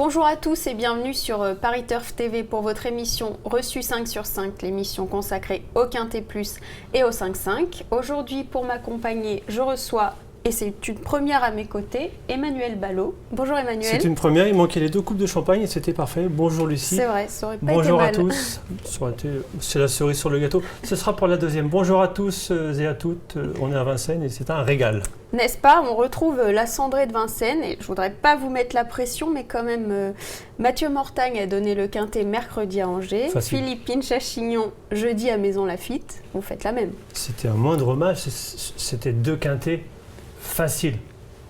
Bonjour à tous et bienvenue sur Paris Turf TV pour votre émission Reçu 5 sur 5, l'émission consacrée au Quintet Plus et au 5-5. Aujourd'hui, pour m'accompagner, je reçois, et c'est une première à mes côtés, Emmanuel Ballot. Bonjour Emmanuel. C'est une première, il manquait les 2 coupes de champagne et c'était parfait. Bonjour Lucie. C'est vrai, ça aurait pas Bonjour été mal. à tous. C'est la cerise sur le gâteau. Ce sera pour la deuxième. Bonjour à tous et à toutes. On est à Vincennes et c'est un régal. N'est-ce pas? On retrouve la cendrée de Vincennes et je voudrais pas vous mettre la pression, mais quand même, Mathieu Mortagne a donné le quintet mercredi à Angers, Facile. Philippine Chachignon jeudi à Maison Lafitte. Vous faites la même. C'était un moindre mal. C'était 2 quintets faciles.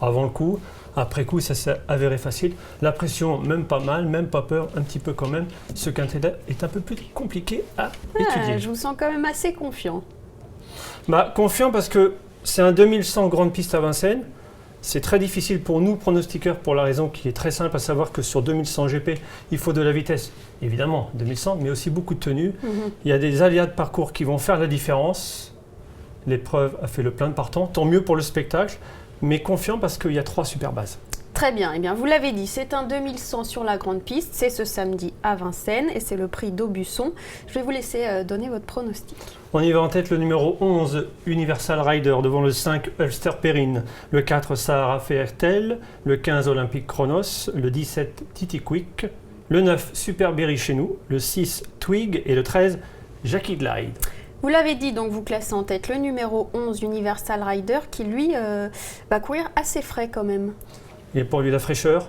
Avant le coup, après coup, ça s'est avéré facile. La pression, même pas mal, même pas peur, un petit peu quand même. Ce quintet-là est un peu plus compliqué à étudier. Je vous sens quand même assez confiant. Confiant parce que c'est un 2100 grande piste à Vincennes. C'est très difficile pour nous, pronostiqueurs, pour la raison qui est très simple, à savoir que sur 2100 GP, il faut de la vitesse, évidemment, 2100, mais aussi beaucoup de tenue. Il y a des aléas de parcours qui vont faire la différence. L'épreuve a fait le plein de partants, tant mieux pour le spectacle, mais confiant parce qu'il y a 3 super bases. Très bien, eh bien vous l'avez dit, c'est un 2100 sur la grande piste, c'est ce samedi à Vincennes et c'est le prix d'Aubusson. Je vais vous laisser donner votre pronostic. On y va en tête le numéro 11, Universal Rider, devant le 5, Ulster Perrine, le 4, Sahara Fairtel, le 15, Olympique Chronos, le 17, Titi Quick, le 9, Super Berry chez nous, le 6, Twig et le 13, Jackie Glide. Vous l'avez dit, donc vous classez en tête le numéro 11, Universal Rider, qui lui va courir assez frais quand même. Et pour lui la fraîcheur,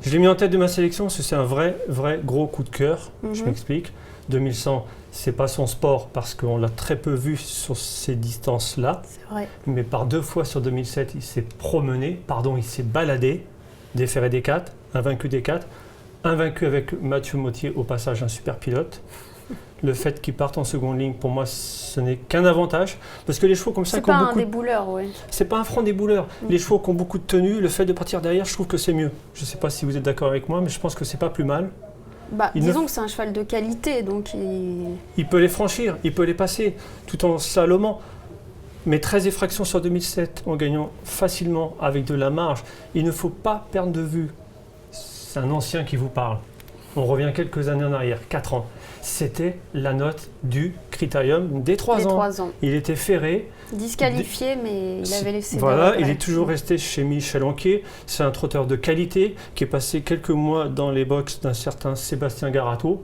je l'ai mis en tête de ma sélection parce que c'est un vrai gros coup de cœur. Je m'explique. 2100, c'est pas son sport parce qu'on l'a très peu vu sur ces distances-là. C'est vrai. Mais par 2 fois sur 2007, il s'est promené, il s'est baladé, déféré des 4, invaincu des 4, invaincu avec Mathieu Mottier, au passage un super pilote. Le fait qu'il parte en seconde ligne, pour moi, ce n'est qu'un avantage. Parce que les chevaux comme ça... C'est pas un débouleur, oui. C'est pas un franc débouleur. Les chevaux qui ont beaucoup de tenue, le fait de partir derrière, je trouve que c'est mieux. Je ne sais pas si vous êtes d'accord avec moi, mais je pense que c'est pas plus mal. Disons que c'est un cheval de qualité, donc il peut les franchir, il peut les passer, tout en slalomant. Mais 13 effractions sur 2007, en gagnant facilement, avec de la marge. Il ne faut pas perdre de vue. C'est un ancien qui vous parle. On revient quelques années en arrière, 4 ans. C'était la note du critérium des 3 ans. Il était ferré. Disqualifié, mais il avait laissé... Voilà, il est toujours resté chez Michel Anquier. C'est un trotteur de qualité qui est passé quelques mois dans les box d'un certain Sébastien Garato.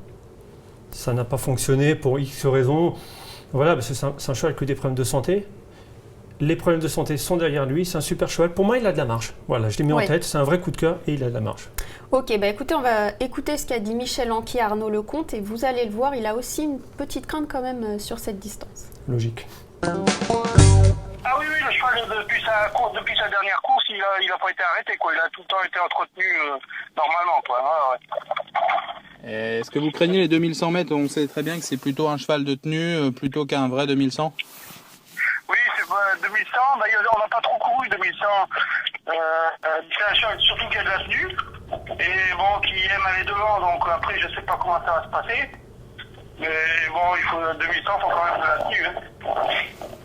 Ça n'a pas fonctionné pour X raisons. Voilà, parce que c'est un cheval qui a des problèmes de santé. Les problèmes de santé sont derrière lui, c'est un super cheval. Pour moi, il a de la marge. Voilà, je l'ai mis en tête, c'est un vrai coup de cœur et il a de la marge. Ok, écoutez, on va écouter ce qu'a dit Michel Anquier à Arnaud Lecomte et vous allez le voir, il a aussi une petite crainte quand même sur cette distance. Logique. Ah oui, le cheval, depuis sa dernière course, il a pas été arrêté, quoi. Il a tout le temps été entretenu normalement, quoi. Ouais. Est-ce que vous craignez les 2100 mètres? On sait très bien que c'est plutôt un cheval de tenue plutôt qu'un vrai 2100. Oui, c'est 2100. D'ailleurs, on n'a pas trop couru 2100. C'est un cheval surtout qui a de la tenue et bon, qui aime aller devant. Donc après, je sais pas comment ça va se passer. Mais bon, il faut 2100, il faut quand même de la tenue. Hein.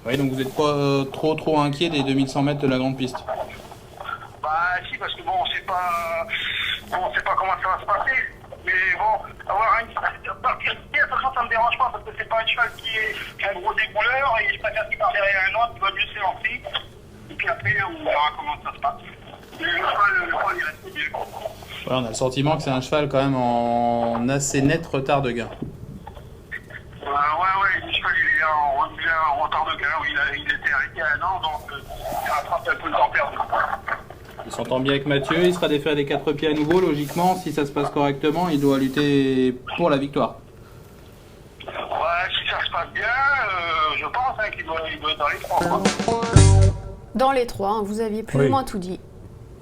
Oui, donc vous n'êtes pas trop inquiet des 2100 mètres de la grande piste? Si, parce que bon, on sait pas comment ça va se passer. Mais bon, avoir partir de toute façon, ça me dérange pas parce que c'est pas un cheval qui est un gros débouleur et je préfère qu'il part derrière un autre, il va mieux s'élancer. Et puis après, on verra comment ça se passe. Mais le cheval, il reste mieux. Ouais, on a le sentiment que c'est un cheval quand même en assez net retard de gain. Ouais, le cheval, il est en retard de gain. Il était arrêté à 1 an, donc il rattrape un peu le temps perdu. Il s'entend bien avec Mathieu, il sera défait des 4 pieds à nouveau. Logiquement, si ça se passe correctement, il doit lutter pour la victoire. Ouais, si ça se passe bien, je pense qu'il doit être dans les 3. Quoi. Dans les 3, vous aviez plus ou moins tout dit.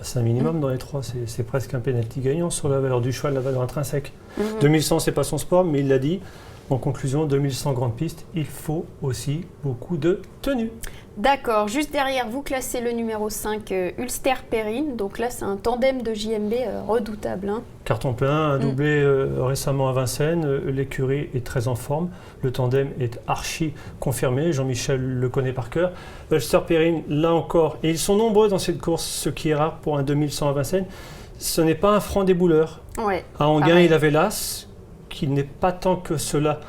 C'est un minimum dans les 3, c'est presque un penalty gagnant sur la valeur du cheval, la valeur intrinsèque. 2100, c'est pas son sport, mais il l'a dit. En conclusion, 2100 grande piste, il faut aussi beaucoup de tenue. D'accord, juste derrière, vous classez le numéro 5, Ulster Perrine. Donc là, c'est un tandem de JMB redoutable. Hein. Carton plein, un doublé récemment à Vincennes. L'écurie est très en forme. Le tandem est archi confirmé. Jean-Michel le connaît par cœur. Ulster Perrine, là encore, et ils sont nombreux dans cette course, ce qui est rare pour un 2100 à Vincennes. ce n'est pas un franc débouleur. Ouais, À Anguin, pareil. il avait l'As, qui n'est pas tant que cela,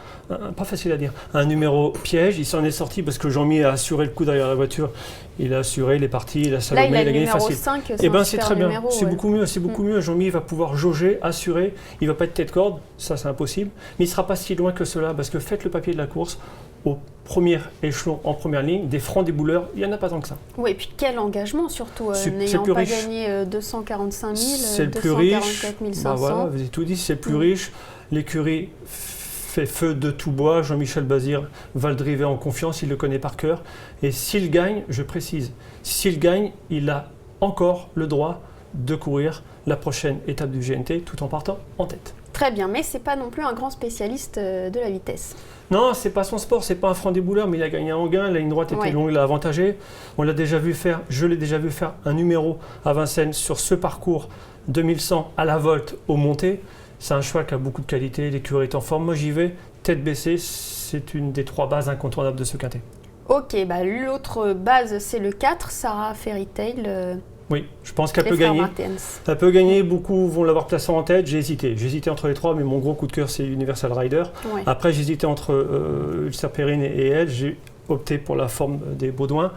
pas facile à dire, un numéro piège. Il s'en est sorti parce que Jean-Mi a assuré le coup derrière la voiture. Il a assuré, il est parti, il a Là, salomé, il a le gagné numéro facile. 5, Eh ben, un c'est super très bien, numéro, c'est ouais. beaucoup mieux, c'est beaucoup mieux. Jean-Mi va pouvoir jauger, assurer, il va pas être tête-corde, ça c'est impossible, mais il sera pas si loin que cela parce que faites le papier de la course au premier échelon, en première ligne, des francs débouleurs, il y en a pas tant que ça. Oui, et puis quel engagement surtout, C'est n'ayant plus pas riche. gagné 245 000, C'est le plus riche, 244 500. bah voilà, vous avez tout dit, c'est le plus riche. L'écurie fait feu de tout bois, Jean-Michel Bazir va le driver en confiance, il le connaît par cœur. Et s'il gagne, je précise, s'il gagne, il a encore le droit de courir la prochaine étape du GNT tout en partant en tête. Très bien, mais c'est pas non plus un grand spécialiste de la vitesse. Non, c'est pas son sport, c'est pas un franc débouleur, mais il a gagné à Anguin, la ligne droite était Ouais. longue, il l'a avantagé. On l'a déjà vu faire, je l'ai déjà vu faire un numéro à Vincennes sur ce parcours 2100 à la volte au monté. C'est un cheval qui a beaucoup de qualité, l'écurie est en forme. Moi j'y vais, tête baissée, c'est une des 3 bases incontournables de ce quintet. Ok, bah, l'autre base c'est le 4, Sarah Fairy Tail, Oui, je pense qu'elle les peut frères gagner. Martens. Elle peut gagner, beaucoup vont l'avoir placée en tête. J'ai hésité entre les 3, mais mon gros coup de cœur c'est Universal Rider. Ouais. Après j'hésitais entre Ulster Perrine et elle, j'ai opté pour la forme des Baudouins.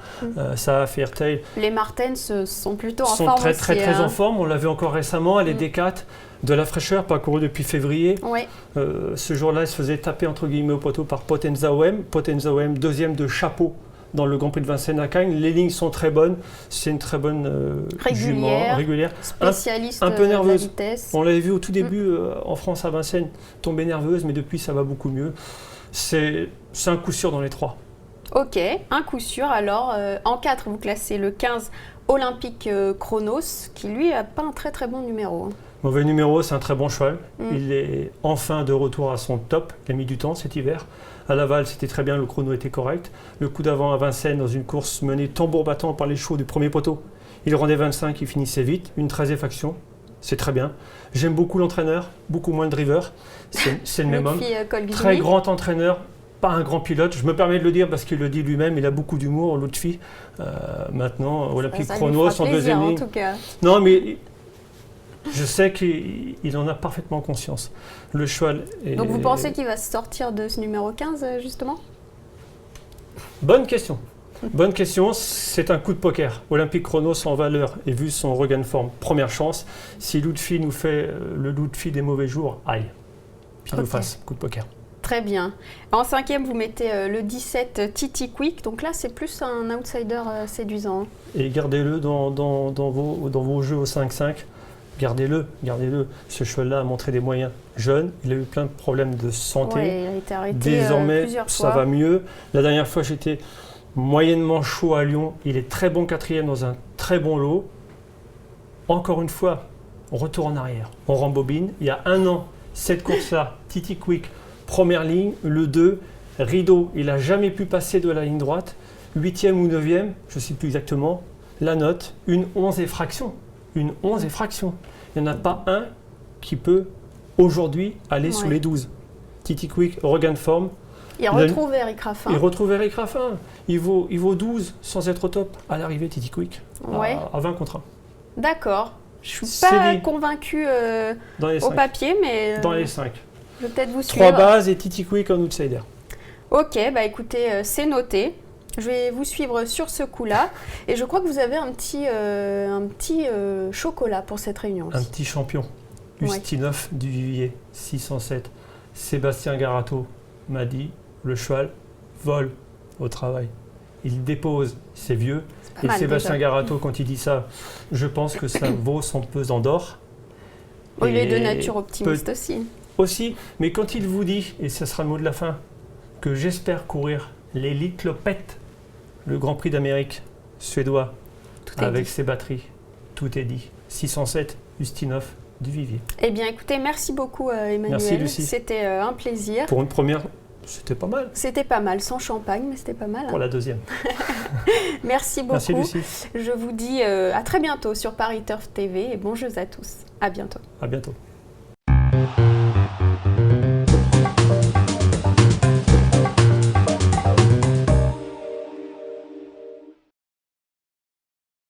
Ça a fait Airtail. Les Martens sont plutôt en Sont forme très aussi. très hein. en forme. On l'a vu encore récemment. Elle est D4, de la fraîcheur, pas couru depuis février. Ouais. Ce jour-là, elle se faisait taper entre guillemets au poteau par Potenza OM. Potenza OM, deuxième de chapeau dans le Grand Prix de Vincennes à Cagnes. Les lignes sont très bonnes. C'est une très bonne jument régulière. Spécialiste un peu de la nerveuse. vitesse. On l'avait vu au tout début en France à Vincennes, tomber nerveuse, mais depuis ça va beaucoup mieux. C'est un coup sûr dans les 3. Ok, un coup sûr. Alors, en 4, vous classez le 15 Olympique Chronos, qui lui a pas un très très bon numéro. hein. Mauvais numéro, c'est un très bon cheval. Il est enfin de retour à son top. Il a mis du temps cet hiver. À Laval, c'était très bien, le chrono était correct. Le coup d'avant à Vincennes, dans une course menée tambour battant par les chevaux du premier poteau, il rendait 25, il finissait vite. Une 13e faction, c'est très bien. J'aime beaucoup l'entraîneur, beaucoup moins le driver. C'est le même homme. Lutfi Colgjini. Très grand entraîneur, pas un grand pilote. Je me permets de le dire parce qu'il le dit lui-même, il a beaucoup d'humour, Lutfi. Maintenant, Olympique Ça lui Chronos, fera en plaisir, deuxième en ligne. tout cas. Non, mais je sais qu'il en a parfaitement conscience. Le cheval est... Donc vous pensez qu'il va sortir de ce numéro 15, justement? Bonne question. Bonne question, c'est un coup de poker. Olympique Chronos en valeur et vu son regain de forme, première chance. Si Lutfi nous fait le Lutfi des mauvais jours, aïe. Qu'il nous fasse, coup de poker. Très bien. En 5e, vous mettez le 17 Titi Quick. Donc là, c'est plus un outsider séduisant. Et gardez-le dans vos jeux au 5-5. Gardez-le. Ce cheval-là a montré des moyens jeunes. Il a eu plein de problèmes de santé. Ouais, il a été arrêté Désormais, plusieurs ça fois. va mieux. La dernière fois, j'étais moyennement chaud à Lyon. Il est très bon 4e dans un très bon lot. Encore une fois, on retourne en arrière. On rembobine. Il y a 1 an, cette course-là, Titi Quick, première ligne. Le 2, Rideau, il n'a jamais pu passer de la ligne droite. 8e ou 9e, je ne sais plus exactement. La note, une 11 et fraction. Une 11 et fraction. Il n'y en a pas un qui peut aujourd'hui aller sous les 12. Titi Quick, regain de forme. Il retrouve Eric Raffin. Il retrouve Eric Raffin. Il vaut 12 sans être au top à l'arrivée Titi Quick. Ouais. À 20 contre 1. D'accord. Je ne suis C'est pas dit. convaincue Dans les au 5. papier, mais Dans les 5. je vais peut-être vous 3 suivre. bases et Titi Quick en outsider. Ok, bah écoutez, c'est noté. Je vais vous suivre sur ce coup-là. Et je crois que vous avez un petit chocolat pour cette réunion Un aussi. petit champion. Ustinov du Vivier, 607. Sébastien Garato m'a dit, le cheval vole au travail. Il dépose, c'est vieux. Pas Et mal, Sébastien déjà. Garato, quand il dit ça, je pense que ça vaut son pesant d'or. Oh, il est de Et nature optimiste aussi. aussi, mais quand il vous dit, et ce sera le mot de la fin, que j'espère courir l'Elite Lopette, le Grand Prix d'Amérique suédois, Tout est avec dit. ses batteries, tout est dit. 607, Ustinov du Vivier. Eh bien, écoutez, merci beaucoup Emmanuel. Merci, Lucie. C'était un plaisir. Pour une première, c'était pas mal. C'était pas mal, sans champagne, mais c'était pas mal. Pour hein. la deuxième. Merci beaucoup. Merci Lucie. Je vous dis à très bientôt sur Paris Turf TV et bon jeu à tous. À bientôt. À bientôt.